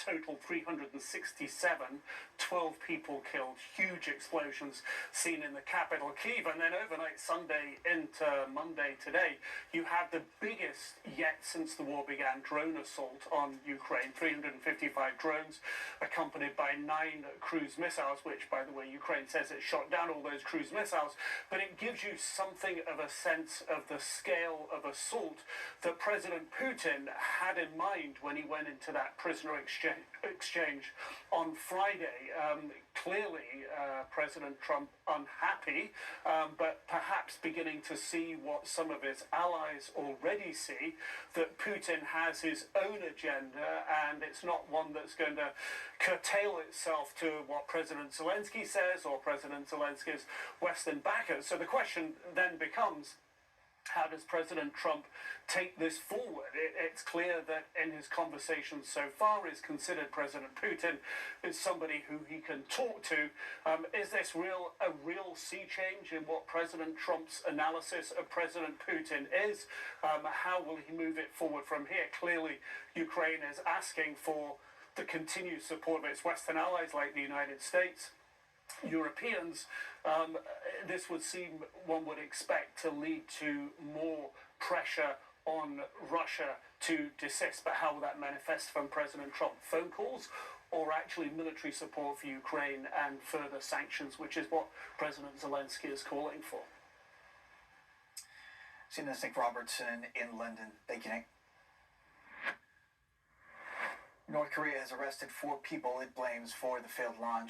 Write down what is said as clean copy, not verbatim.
total 367, 12 people killed, huge explosions seen in the capital, Kyiv. And then overnight Sunday into Monday today, you had the biggest yet since the war began drone assault on Ukraine. 355 drones accompanied by 9 cruise missiles, which, by the way, Ukraine says it shot down all those cruise missiles. But it gives you something of a sense of the scale of assault that President Putin had in mind when he went into that prisoner exchange on Friday. Clearly, President Trump unhappy, but perhaps beginning to see what some of his allies already see, that Putin has his own agenda, and it's not one that's going to curtail itself to what President Zelensky says or President Zelensky's Western backers. So the question then becomes, how does President Trump take this forward? It's clear that in his conversations so far, he's considered President Putin as somebody who he can talk to. Is this a real sea change in what President Trump's analysis of President Putin is? How will he move it forward from here? Clearly, Ukraine is asking for the continued support of its Western allies like the United States, Europeans. This would seem, one would expect, to lead to more pressure on Russia to desist. But how will that manifest from President Trump? Phone calls or actually military support for Ukraine and further sanctions, which is what President Zelensky is calling for? CNN's Nick Robertson in London. Thank you, Nick. North Korea has arrested 4 people it blames for the failed launch